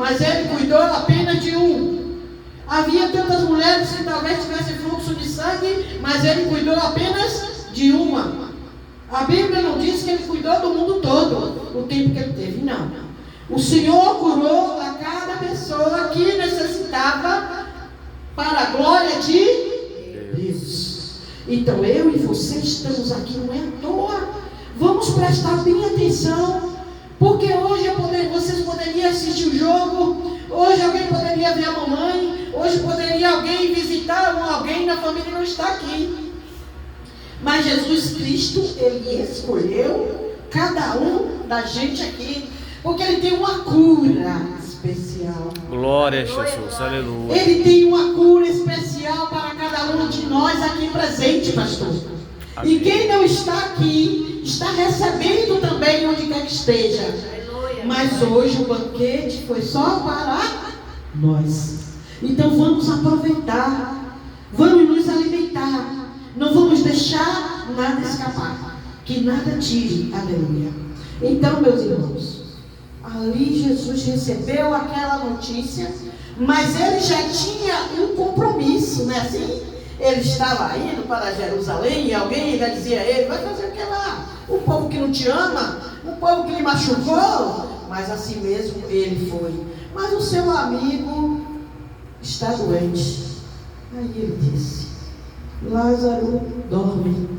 mas ele cuidou apenas de um. Havia tantas mulheres que talvez tivessem fluxo de sangue, mas ele cuidou apenas de uma. A Bíblia não diz que ele cuidou do mundo todo, o tempo que ele teve, não. O Senhor curou a cada pessoa que necessitava para a glória de Deus. Então eu e você estamos aqui, não é à toa. Vamos prestar bem atenção, porque hoje vocês poderiam assistir o jogo, hoje alguém poderia ver a mamãe, hoje poderia alguém visitar alguém na família e não está aqui. Mas Jesus Cristo, Ele escolheu cada um da gente aqui, porque Ele tem uma cura especial. Glória a Jesus, aleluia. Ele tem uma cura especial para cada um de nós aqui presente, pastor. Amém. E quem não está aqui, está recebendo também onde quer que esteja. Mas hoje o banquete foi só para nós. Então vamos aproveitar, vamos nos alimentar. Não vamos deixar nada escapar, que nada tire, aleluia. Então, meus irmãos, ali Jesus recebeu aquela notícia, mas ele já tinha um compromisso, não é assim? Ele estava indo para Jerusalém e alguém ainda dizia a ele: vai fazer o que lá? O povo que não te ama, o povo que lhe machucou. Mas assim mesmo ele foi. Mas o seu amigo está doente. Aí ele disse: Lázaro dorme.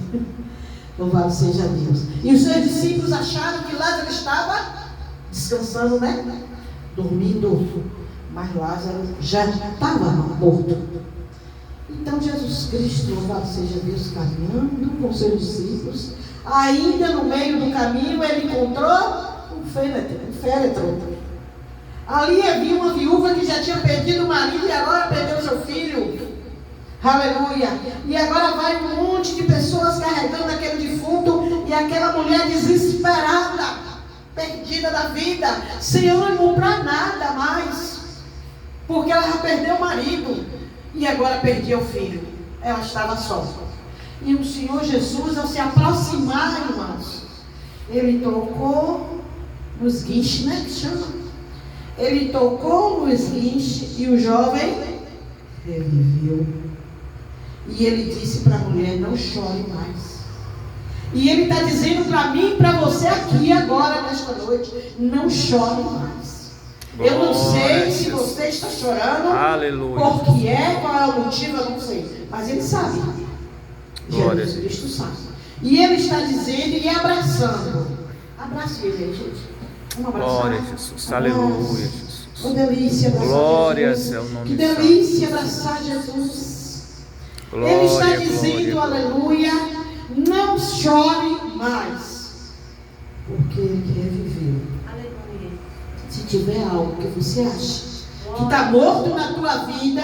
Louvado seja Deus. E os seus discípulos acharam que Lázaro estava descansando, né? Dormindo. Mas Lázaro já estava morto. Então Jesus Cristo, louvado seja Deus, caminhando com seus discípulos. Ainda no meio do caminho ele encontrou um féretro. Ali havia uma viúva que já tinha perdido o marido e agora perdeu seu filho. Aleluia. E agora vai um monte de pessoas carregando aquele defunto e aquela mulher desesperada, perdida da vida, sem ânimo para nada mais, porque ela já perdeu o marido e agora perdia o filho. Ela estava só. E o Senhor Jesus, ao se aproximar, irmãos, ele tocou nos guinches, né, que chama? Ele tocou nos guinches e o jovem reviveu. E ele disse para a mulher: não chore mais. E ele está dizendo para mim e para você aqui agora, nesta noite: não chore mais. Glória. Eu não sei se você está chorando. Aleluia. Por que é, qual é o motivo, eu não sei. Mas ele sabe. Glória. Jesus Cristo sabe. E ele está dizendo e abraçando. Abrace ele, gente. Um abraço. Glória a Jesus. Aleluia, Jesus. Que delícia abraçar Glória Jesus. Glória ao nome que delícia abraçar Jesus. Glória, ele está dizendo, glória, aleluia, não chore mais, porque ele reviveu. Aleluia. Se tiver algo que você acha que está morto na tua vida,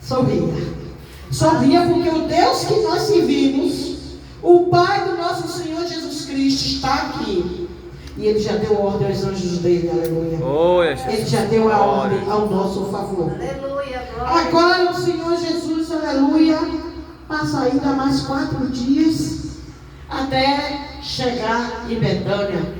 sorria. Sorria, porque o Deus que nós servimos, o Pai do nosso Senhor Jesus Cristo, está aqui. E Ele já deu ordem aos anjos dele, aleluia. Ele já deu a ordem ao nosso favor. Aleluia. Agora o Senhor Jesus, aleluia, passa ainda mais 4 dias até chegar em Betânia.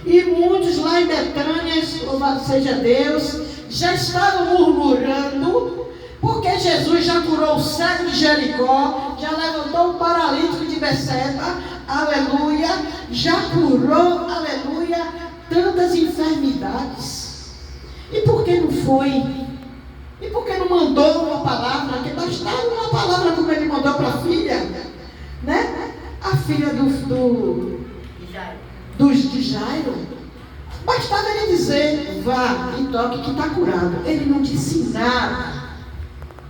E muitos lá em Betânia, louvado seja Deus, já estavam murmurando, porque Jesus já curou o cego de Jericó, já levantou o paralítico de Betseba, aleluia, já curou, aleluia, tantas enfermidades. E por que não foi? E por que não mandou uma palavra? Que bastava uma palavra como ele mandou para a filha, né? A filha de Jairo. Bastava ele dizer: vá e toque que está curado. Ele não disse nada.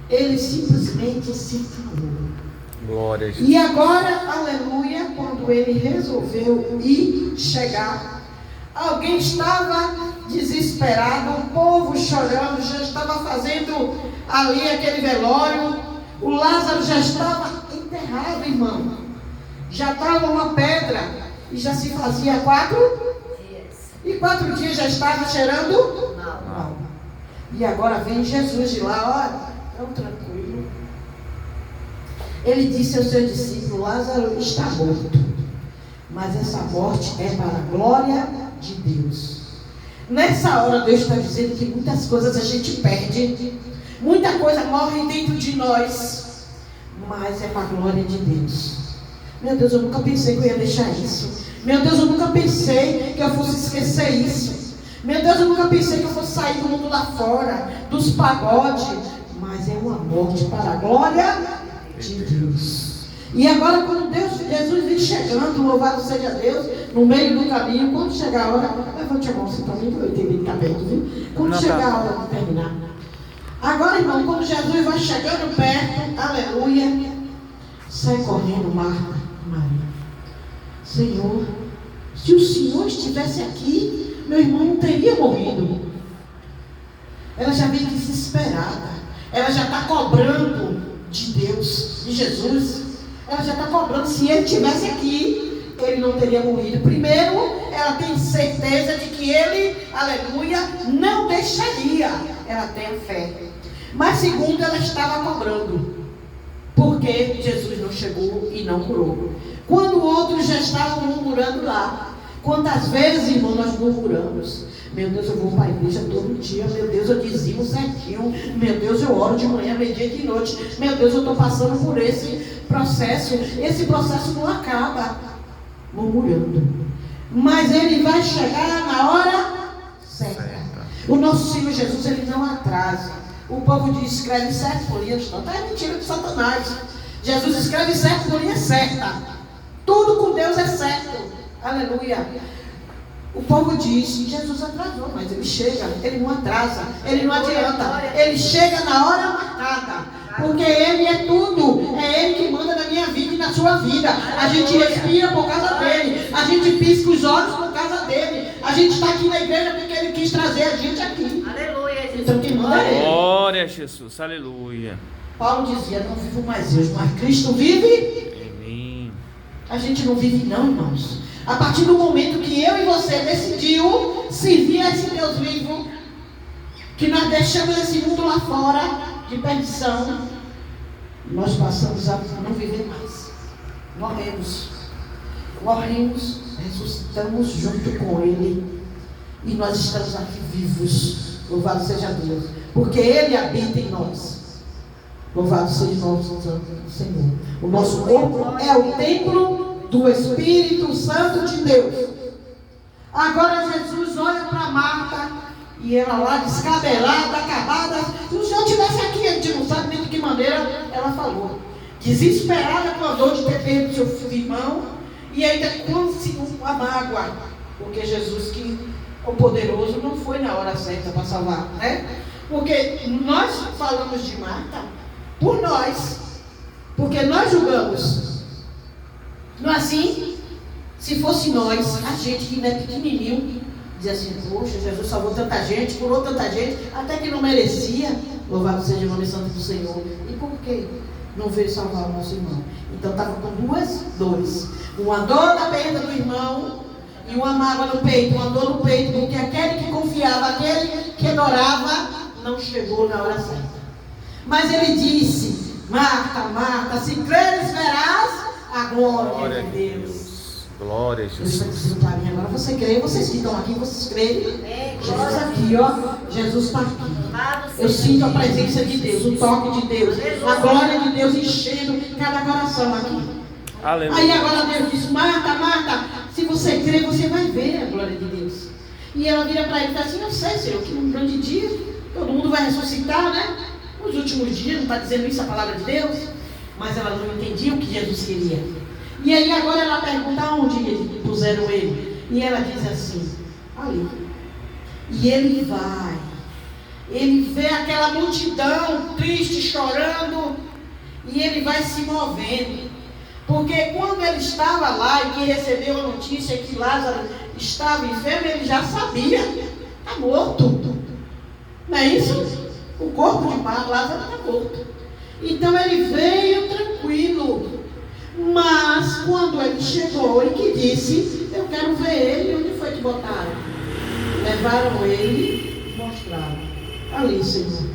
Ele simplesmente se calou. Glória a Jesus. E agora, aleluia, quando ele resolveu ir chegar, alguém estava desesperado, o povo chorando, já estava fazendo ali aquele velório. O Lázaro já estava enterrado, irmão. Já estava uma pedra e já se fazia 4 dias. E 4 dias já estava cheirando mal. E agora vem Jesus de lá, olha, tão tranquilo. Ele disse ao seu discípulo: Lázaro está morto, mas essa morte é para a glória de Deus. Nessa hora Deus está dizendo que muitas coisas a gente perde, muita coisa morre dentro de nós, mas é para a glória de Deus. Meu Deus, eu nunca pensei que eu ia deixar isso. Meu Deus, eu nunca pensei que eu fosse esquecer isso. Meu Deus, eu nunca pensei que eu fosse sair do mundo lá fora, dos pagodes. Mas é uma morte para a glória de Deus. E agora, quando Jesus vem chegando, louvado seja Deus, no meio do caminho, quando chegar a hora, levante a mão assim para mim, para eu entender que está perto, viu? Quando chegar a hora de terminar. Agora, irmão, quando Jesus vai chegando perto, aleluia, sai correndo Marta, Maria. Senhor, se o Senhor estivesse aqui, meu irmão não teria morrido. Ela já vem desesperada. Ela já está cobrando de Deus, de Jesus. Ela já está cobrando. Se ele estivesse aqui, ele não teria morrido. Primeiro, ela tem certeza de que ele, aleluia, não deixaria. Ela tem a fé. Mas segundo, ela estava cobrando. Porque Jesus não chegou e não curou. Quando outros já estavam murmurando lá. Quantas vezes, irmão, nós murmuramos? Meu Deus, eu vou para a igreja todo dia. Meu Deus, eu dizimo certinho. Meu Deus, eu oro de manhã, meio-dia e de noite. Meu Deus, eu estou passando por esse processo. Esse processo não acaba murmurando. Mas ele vai chegar na hora certa. O nosso Senhor Jesus, ele não atrasa. O povo diz, escreve 7 folhinhas. Não, é mentira de Satanás. Jesus escreve 7 folhinhas certa. Tudo com Deus é certo. Aleluia. O povo diz, Jesus atrasou, mas ele chega, ele não atrasa, ele não adianta, ele chega na hora marcada, porque ele é tudo, é ele que manda na minha vida e na sua vida. A gente respira por causa dele, a gente pisca os olhos por causa dele, a gente está aqui na igreja porque ele quis trazer a gente aqui. Aleluia, Jesus. Então quem manda é ele. Glória a Jesus, aleluia. Paulo dizia, não vivo mais eu, mas Cristo vive. Amém. A gente não vive não, irmãos. A partir do momento que eu e você decidiu servir a esse Deus vivo, que nós deixamos esse mundo lá fora de perdição, nós passamos a não viver mais. Morremos, ressuscitamos junto com Ele e nós estamos aqui vivos. Louvado seja Deus, porque Ele habita em nós. Louvado seja o Senhor. O nosso corpo é o templo do Espírito Santo de Deus. Agora Jesus olha para Marta e ela lá descabelada, acabada. Se o Senhor estivesse aqui, a gente não sabe nem de que maneira ela falou. Desesperada com a dor de ter perdido seu irmão e ainda com a mágoa, porque Jesus, que o poderoso, não foi na hora certa para salvar, né? Porque nós falamos de Marta por nós, porque nós julgamos. Não é assim? Se fosse nós, a gente que ainda é pequenininho, dizia assim, poxa, Jesus salvou tanta gente, curou tanta gente, até que não merecia. Louvado seja o nome santo do Senhor. E por que não veio salvar o nosso irmão? Então estava com duas dores. Uma dor da perda do irmão e uma mágoa no peito. Uma dor no peito, porque aquele que confiava, aquele que adorava, não chegou na hora certa. Mas ele disse, Marta, Marta, se creres verás a glória de Deus. Glória a Deus está Jesus. dizendo para mim agora, você crê, vocês que estão aqui, vocês creem? Jesus aqui, ó, Jesus está aqui. Eu sinto a presença de Deus, o toque de Deus, a glória de Deus enchendo cada coração aqui. Aleluia. Aí agora Deus diz, Marta, Marta, se você crê, você vai ver a glória de Deus. E ela vira para ele e fala assim, não sei, Senhor, que num grande dia, todo mundo vai ressuscitar, né? Nos últimos dias, não está dizendo isso a palavra de Deus? Mas ela não entendia o que Jesus queria. E aí agora ela pergunta onde puseram ele. E ela diz assim, ali. E ele vai. Ele vê aquela multidão triste, chorando. E ele vai se movendo. Porque quando ele estava lá e que recebeu a notícia que Lázaro estava enfermo, ele já sabia. Está morto. Não é isso? O corpo de Lázaro está morto. Então ele veio tranquilo. Mas quando ele chegou e que disse, eu quero ver ele, onde foi que botaram? Levaram ele e mostraram. Ali, Senhor.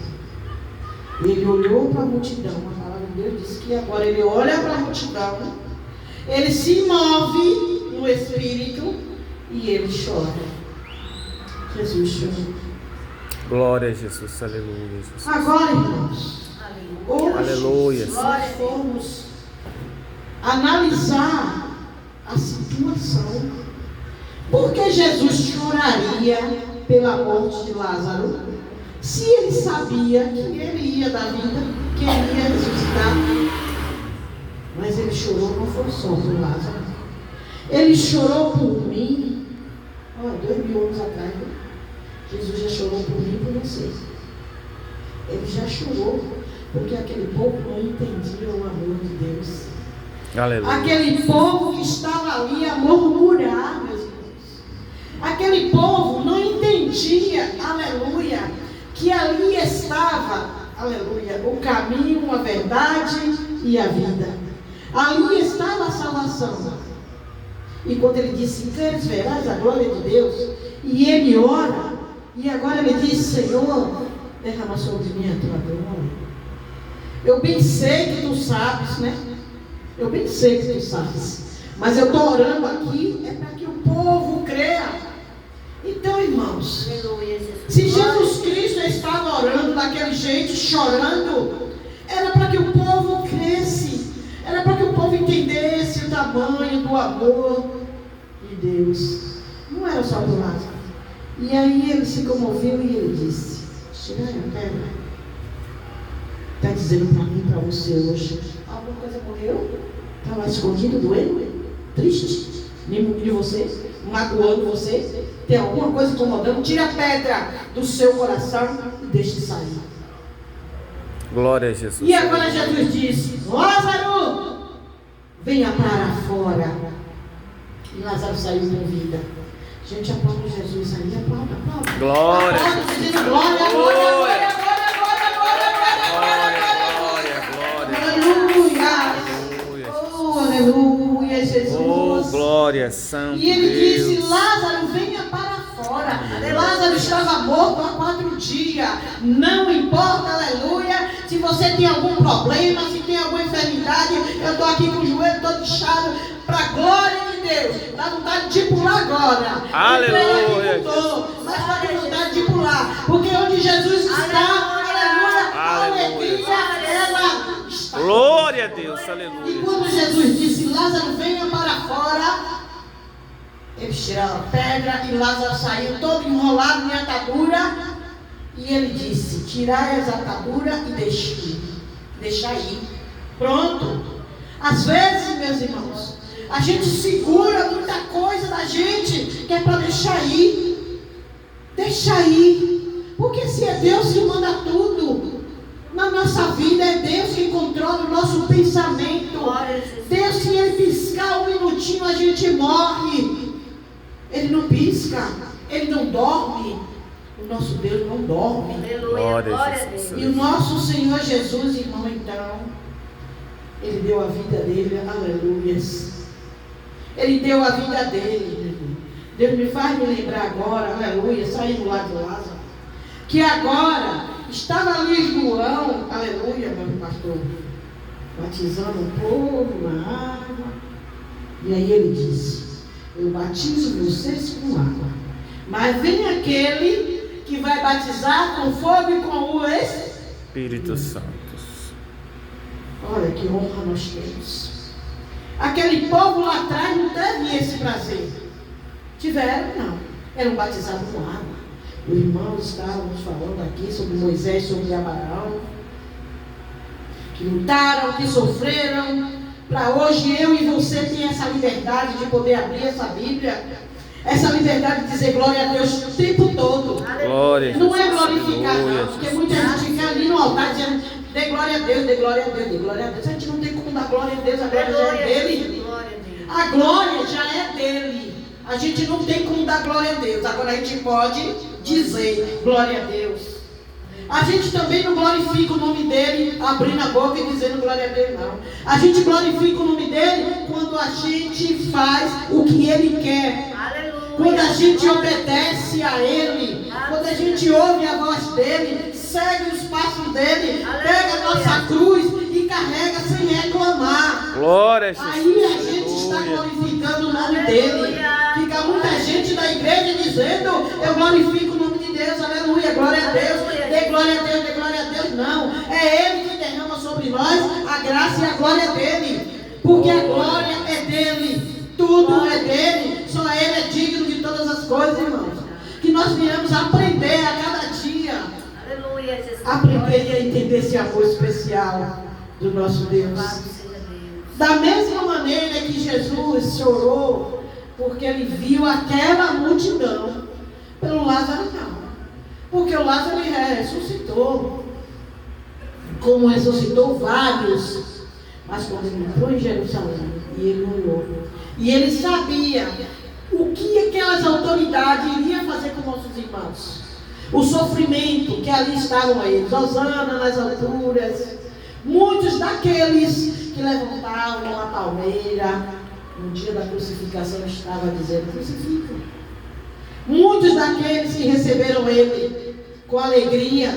Ele olhou para a multidão. A palavra de Deus diz que agora ele olha para a multidão. Ele se move no espírito e ele chora. Jesus chorou. Glória a Jesus, aleluia. Jesus. Agora, irmãos, hoje, Aleluia. se nós formos analisar a situação, por que Jesus choraria pela morte de Lázaro, se ele sabia que ele ia dar vida, que ele ia ressuscitar? Mas ele chorou não foi só por Lázaro, ele chorou por mim. 2000 anos atrás, Jesus já chorou por mim e por vocês. Ele já chorou, porque aquele povo não entendia o amor de Deus. Aleluia. Aquele povo que estava ali a murmurar, meus irmãos. Aquele povo não entendia, aleluia, que ali estava, aleluia, o caminho, a verdade e a vida. Ali estava a salvação. E quando ele disse, queres verás a glória de Deus? E ele ora, e agora ele diz, Senhor, derrama sobre mim a tua glória. Eu bem sei que tu sabes, né? Eu bem sei que tu sabes. Mas eu estou orando aqui, é para que o povo creia. Então, irmãos, se Jesus Cristo estava orando daquele jeito, chorando, era para que o povo cresce. Era para que o povo entendesse o tamanho do amor de Deus. Não era só do Lázaro. E aí ele se comoveu e ele disse, tirai a pedra. Está dizendo para mim, para você hoje, alguma coisa morreu? Está lá escondido, doendo? Triste? De você? Magoando você? Tem alguma coisa incomodando? Tira a pedra do seu coração e deixe sair. Glória a Jesus. E agora Jesus disse, Lázaro, venha para fora. E Lázaro saiu com vida. Gente, aplauda Jesus aí, aplauda. Glória. Aplauda, dizendo glória, glória. Aleluia, Jesus. Oh, glória, santo E ele Deus. disse, Lázaro, venha para fora. Lázaro estava morto há 4 dias. Não importa, aleluia, se você tem algum problema, se tem alguma enfermidade. Eu estou aqui com o joelho todo inchado, para a glória de Deus. Dá vontade de pular agora. Aleluia. Mas dá vontade de pular. Porque onde Jesus está, aleluia, a alegria, ela está. Glória a Deus, E aleluia. quando Jesus disse, Lázaro, venha para fora, eles tiraram a pedra e Lázaro saiu todo enrolado em atadura. E ele disse, tirai as ataduras e deixa ir. Pronto. Às vezes, meus irmãos, a gente segura muita coisa da gente que é para deixar ir. Deixa ir. Porque se é Deus que manda tudo na nossa vida, é Deus que controla o nosso pensamento. Deus, se Ele piscar um minutinho, a gente morre. Ele não pisca, Ele não dorme. O nosso Deus não dorme. Glória a Jesus. E o nosso Senhor Jesus, irmão, então, Ele deu a vida dele, aleluias. Ele deu a vida dele. Deus me faz me lembrar agora, aleluia, saímos lá de Lázaro, que agora estava ali João, aleluia, meu pastor, batizando o povo na água. E aí ele disse, eu batizo vocês com água, mas vem aquele que vai batizar com fogo e com o Espírito Santo. Olha que honra nós temos. Aquele povo lá atrás não teve esse prazer. Tiveram, não. Eram batizados com água. Os irmãos estávamos falando aqui sobre Moisés, sobre Abraão, que lutaram, que sofreram, para hoje eu e você ter essa liberdade de poder abrir essa Bíblia, essa liberdade de dizer glória a Deus o tempo todo. Glória a Não é Jesus. glorificar, Aleluia, não, porque muita gente fica ali no altar dizendo, dê glória a Deus, dê glória a Deus, dê glória a Deus. A gente não tem como dar glória a Deus, a glória já é dele. A glória já é dele. A gente não tem como dar glória a Deus. Agora a gente pode dizer glória a Deus. A gente também não glorifica o nome dele abrindo a boca e dizendo glória a Deus, não. A gente glorifica o nome dele quando a gente faz o que ele quer. Quando a gente obedece a ele. Quando a gente ouve a voz dele, segue os passos dele, pega a nossa cruz e carrega sem reclamar. Glória a Jesus. Aí a gente está glorificando o nome dele. Fica ficar muita gente da igreja dizendo: eu glorifico o nome de Deus, aleluia, glória a Deus, dê glória a Deus, dê glória a Deus. Não, é Ele que derrama sobre nós a graça e a glória dele, porque a glória é dele, tudo é dele, só Ele é digno de todas as coisas, irmãos. Que nós viemos aprender a cada dia, Aleluia, Jesus. aprender a entender esse amor especial do nosso Deus. Da mesma maneira que Jesus chorou, porque ele viu aquela multidão, pelo Lázaro não. Porque o Lázaro ele ressuscitou, como ressuscitou vários. Mas quando ele entrou em Jerusalém, e ele olhou, e ele sabia o que aquelas autoridades iriam fazer com nossos irmãos. O sofrimento que ali estavam eles, Hosana nas alturas. Muitos daqueles que levantavam a palmeira no dia da crucificação estavam dizendo: crucifica. Muitos daqueles que receberam ele com alegria,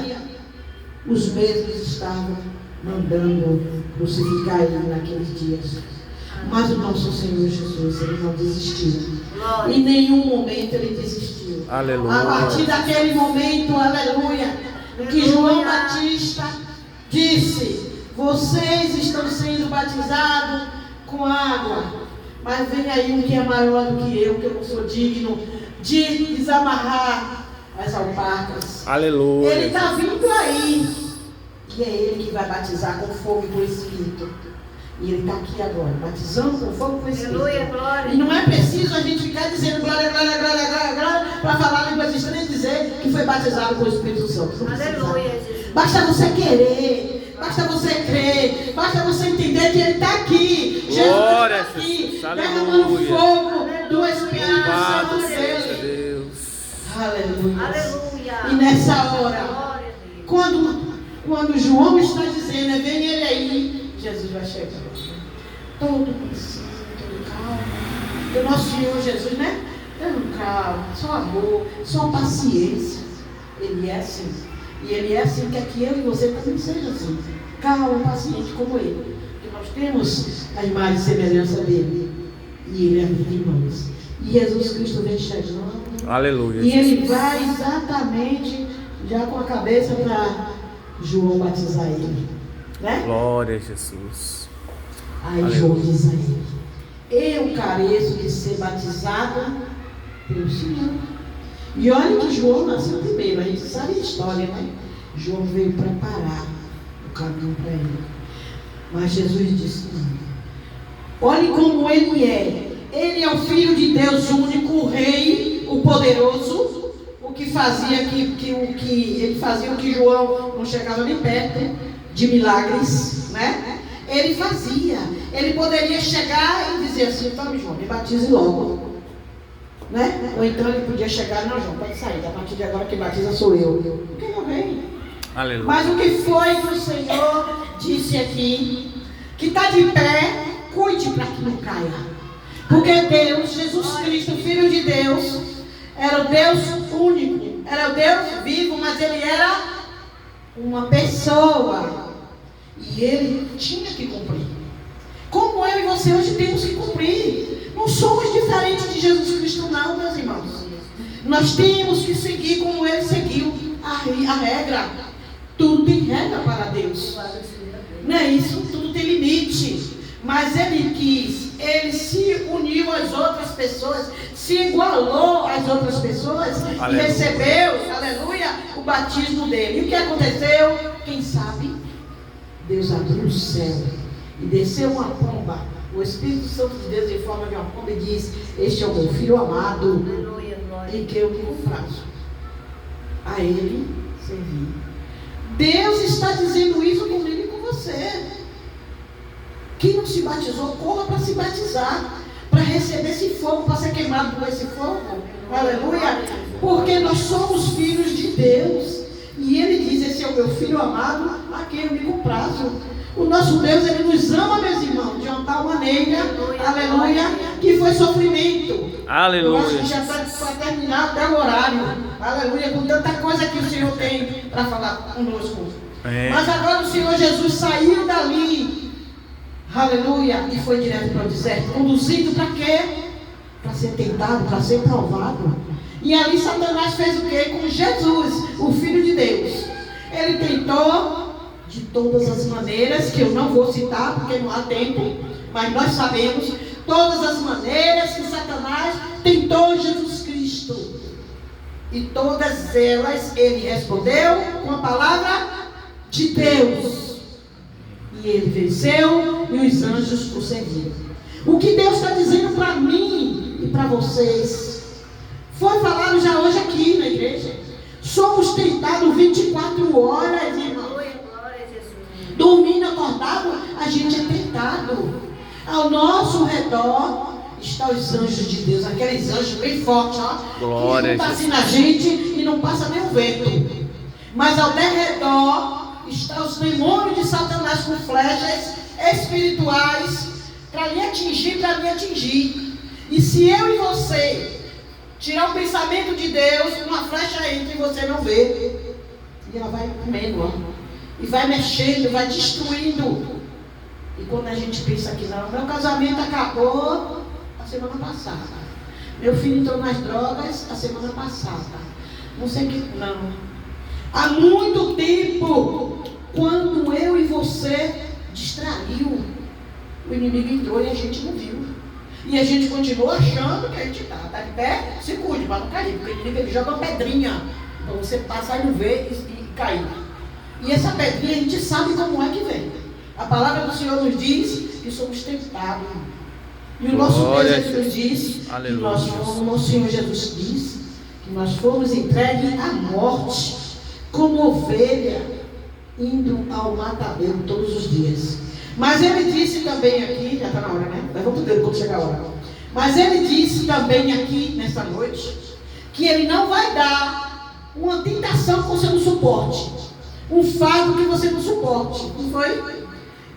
os mesmos estavam mandando crucificar ele naqueles dias. Mas o nosso Senhor Jesus, ele não desistiu. Em nenhum momento ele desistiu. Aleluia. A partir daquele momento, aleluia, que João Batista disse: vocês estão sendo batizados com água, mas vem aí um que é maior do que eu não sou digno de desamarrar as alparcas. Aleluia. Ele está vindo aí, e é ele que vai batizar com fogo e com Espírito. E ele está aqui agora, batizando com fogo e com Espírito. Aleluia, glória. E não é preciso a gente ficar dizendo glória, glória, glória, glória, glória, para falar línguas estranhas e dizer que foi batizado com o Espírito Santo. Aleluia, Jesus. Basta você querer, basta você crer, basta você entender que ele está aqui. Glória Jesus está aqui, Jesus. derramando Aleluia. fogo do Espírito Louvado Santo seja dele. Deus. Aleluia. Aleluia. E nessa hora, Glória a Deus. quando João está dizendo: vem ele aí, Jesus vai chegar. Todo mansinho, todo calmo. O nosso Senhor Jesus, né? Dando calma, só amor, só paciência. Ele é assim. E ele é assim, quer que eu e você também seja assim. Calmo, paciente como ele. Porque nós temos a imagem e semelhança dele. E ele é vida, irmãos. E Jesus Cristo vem chegando. Aleluia. E ele vai exatamente já com a cabeça para João batizar ele. Né? Glória a Jesus. Aí Aleluia. João diz a ele: eu careço de ser batizado pelo Senhor. E olha que João nasceu primeiro, a gente sabe a história, né? João veio preparar o caminho para ele. Mas Jesus disse: não. Olhe como ele é. Ele é o Filho de Deus único, o Rei, o poderoso, o que fazia ele fazia o que João não chegava nem perto de milagres, né? Ele fazia. Ele poderia chegar e dizer assim: tome, João, me batize logo, né? Ou então ele podia chegar: não, João, pode sair, a partir de agora quem batiza sou eu. Porque não vem. Aleluia. Mas o que foi que o Senhor disse aqui? Que está de pé, cuide para que não caia. Porque Deus, Jesus Cristo, Filho de Deus, era o Deus único, era o Deus vivo, mas ele era uma pessoa. E ele tinha que cumprir. Como eu e você hoje temos que cumprir. Não somos diferentes de Jesus Cristo não, meus irmãos. Nós temos que seguir como ele seguiu a regra. Tudo tem regra para Deus. Não é isso? Tudo tem limite. Mas ele quis, ele se uniu às outras pessoas, se igualou às outras pessoas. Aleluia. E recebeu, aleluia, o batismo dele. E o que aconteceu? Quem sabe? Deus abriu o céu e desceu uma pomba. O Espírito Santo de Deus em forma de uma pomba e diz: este é o meu filho amado, em que eu me comprazo. A ele servir. Deus está dizendo isso comigo e com você. Quem não se batizou, corra para se batizar, para receber esse fogo, para ser queimado por esse fogo. Aleluia. Porque nós somos filhos de Deus. E ele diz: esse é o meu filho amado, a quem eu me comprazo. O nosso Deus, ele nos ama, meus irmãos, de uma tal maneira, aleluia, que foi sofrimento. Aleluia. Eu acho que já está para terminar até o horário. Aleluia, com tanta coisa que o Senhor tem para falar conosco. Mas agora o Senhor Jesus saiu dali, aleluia, e foi direto para o deserto. Conduzido para quê? para ser tentado, para ser provado. E ali Satanás fez o quê? Com Jesus, o Filho de Deus. Ele tentou de todas as maneiras, que eu não vou citar porque não há tempo, mas nós sabemos todas as maneiras que Satanás tentou Jesus Cristo. E todas elas ele respondeu com a palavra de Deus. E ele venceu e os anjos o serviram. O que Deus está dizendo para mim e para vocês foi falado já hoje aqui na igreja. Somos tentados 24 horas, irmão. Dormindo, acordado, a gente é tentado. Ao nosso redor estão os anjos de Deus, aqueles anjos bem fortes, ó. Glória que não assim na gente e não passa nem o vento. Mas ao derredor estão os demônios de Satanás com flechas espirituais para lhe atingir, para me atingir. E se eu e você tirar o pensamento de Deus, uma flecha entra e você não vê. E ela vai comendo, ó. E vai mexendo, vai destruindo. E quando a gente pensa que não, meu casamento acabou a semana passada. Meu filho entrou nas drogas a semana passada. Não sei o que, não. Há muito tempo, quando eu e você distraiu, o inimigo entrou e a gente não viu. E a gente continua achando que a gente está de pé, se cuide para não cair. Porque o inimigo ele joga uma pedrinha para você passar e não ver e cair. E essa pedrinha a gente sabe como é que vem. A palavra do Senhor nos diz que somos tentados. E o nosso Deus nos diz que nós fomos, o Senhor Jesus disse que nós fomos entregues à morte, como ovelha, indo ao matadouro todos os dias. Mas ele disse também aqui, já está na hora, né? Mas vamos ver quando chegar a hora. Mas ele disse também aqui, nessa noite, que ele não vai dar uma tentação que você não suporte. Um fardo que você não suporte. Não foi?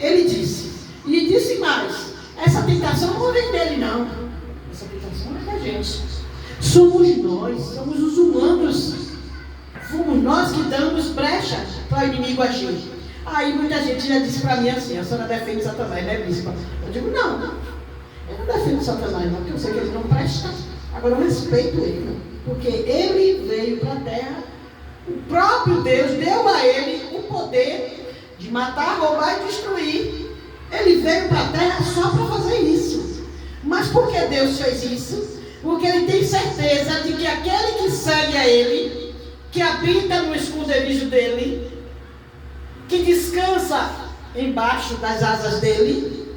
Ele disse. E disse mais. Essa tentação não vem dele, não. Essa tentação é da gente. Somos nós. Somos os humanos. Fomos nós que damos brecha para o inimigo agir. Aí muita gente já disse para mim assim: a senhora defende Satanás, né, bispa? Eu digo: não. Eu não defendo Satanás, não. Porque eu sei que ele não presta. Agora eu respeito ele. Porque ele veio para a terra. O próprio Deus deu a ele o poder de matar, roubar e destruir. Ele veio para a terra só para fazer isso. Mas por que Deus fez isso? Porque ele tem certeza de que aquele que segue a ele, que habita no esconderijo dele, que descansa embaixo das asas dele,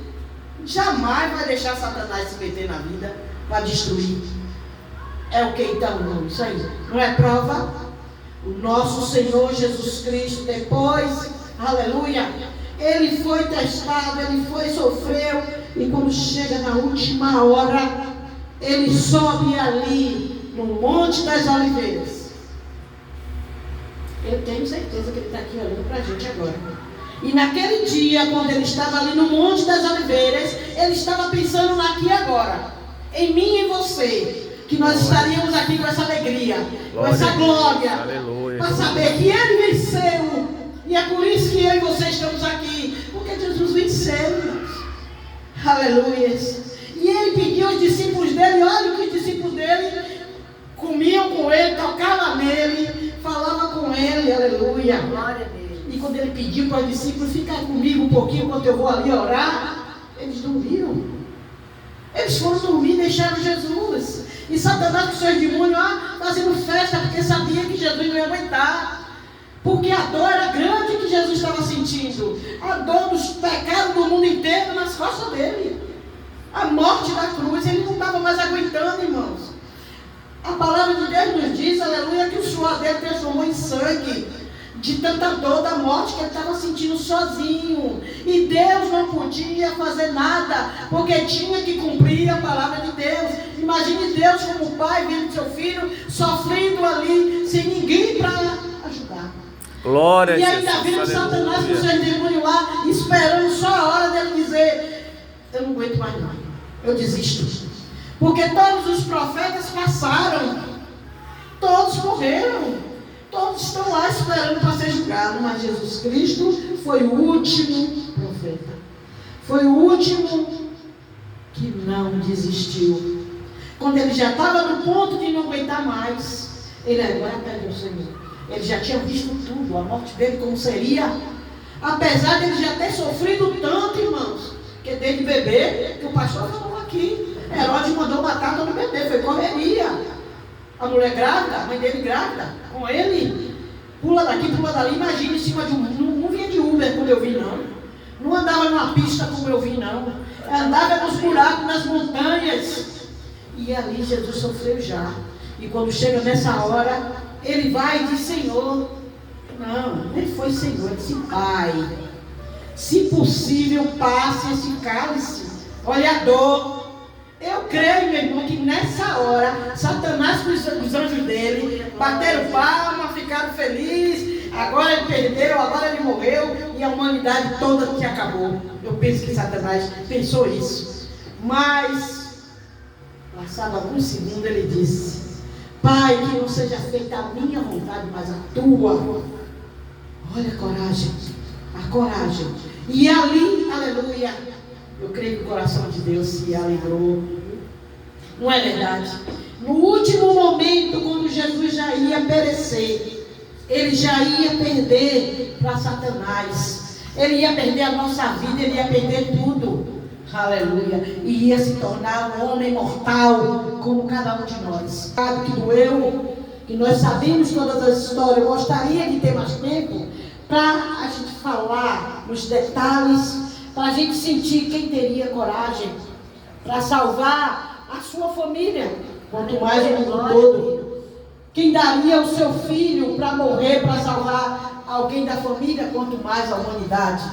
jamais vai deixar Satanás se meter na vida para destruir. É o que então, não? Isso aí não é prova? O nosso Senhor Jesus Cristo, depois, aleluia, ele foi testado, ele foi, sofreu, e quando chega na última hora, ele sobe ali no Monte das Oliveiras. Eu tenho certeza que ele está aqui olhando para a gente agora. E naquele dia, quando ele estava ali no Monte das Oliveiras, ele estava pensando aqui agora, em mim e em você. Que nós estaríamos aqui com essa alegria, com essa glória, para saber que ele venceu. E é por isso que eu e você estamos aqui, porque Jesus venceu, irmãos. Aleluia. E ele pediu aos discípulos dele, olha que os discípulos dele comiam com ele, tocavam nele, falavam com ele, aleluia. Glória a Deus. E quando ele pediu para os discípulos ficar comigo um pouquinho enquanto eu vou ali orar, eles dormiram. Eles foram dormir e deixaram Jesus. E Satanás com seus demônios fazendo festa, porque sabia que Jesus não ia aguentar. Porque a dor era grande que Jesus estava sentindo. A dor dos pecados do mundo inteiro nas costas dele. A morte da cruz, ele não estava mais aguentando, irmãos. A palavra de Deus nos diz, aleluia, que o suor dele transformou em sangue. De tanta dor da morte que ele estava sentindo sozinho. E Deus não podia fazer nada, porque tinha que cumprir a palavra de Deus. Imagine Deus como pai vendo seu filho sofrendo ali, sem ninguém para ajudar. Glória a Jesus. Jesus. E ainda vendo Satanás com seus demônios lá, esperando só a hora dele dizer: eu não aguento mais não, eu desisto. Porque todos os profetas passaram, todos morreram. Todos estão lá esperando para ser julgado, mas Jesus Cristo foi o último profeta. Foi o último que não desistiu. quando ele já estava no ponto de não aguentar mais, ele agora pede ao Senhor. Ele já tinha visto tudo, a morte dele como seria. Apesar de ele já ter sofrido tanto, irmãos, que desde bebê, que o pastor falou aqui, Herodes mandou matar todo bebê, foi correria. A mulher grávida, a mãe dele grávida, com ele, pula daqui, pula dali, imagina em cima de não vinha de Uber como eu vi não. Não andava numa pista como eu vi não. Andava nos buracos, nas montanhas. E ali Jesus sofreu já. E quando chega nessa hora, ele vai e diz, Senhor, não, nem foi Senhor, ele disse, Pai, se possível, passe esse cálice. Olha a dor. Eu creio, meu irmão, que nessa hora, Satanás com os anjos dele, bateram palma, ficaram felizes, agora ele perdeu, agora ele morreu, e a humanidade toda se acabou. Eu penso que Satanás pensou isso. Mas, passado alguns segundos, ele disse, Pai, que não seja feita a minha vontade, mas a tua. Olha a coragem, a coragem. E ali, aleluia, eu creio que o coração de Deus se alegrou. Não é verdade? No último momento, quando Jesus já ia perecer, ele já ia perder para Satanás. Ele ia perder a nossa vida, ele ia perder tudo. Aleluia. E ia se tornar um homem mortal, como cada um de nós. Sabe que doeu, que nós sabemos todas as histórias. Eu gostaria de ter mais tempo para a gente falar nos detalhes, para a gente sentir quem teria coragem para salvar a sua família, quanto mais o mundo todo. Quem daria o seu filho para morrer, para salvar alguém da família, quanto mais a humanidade.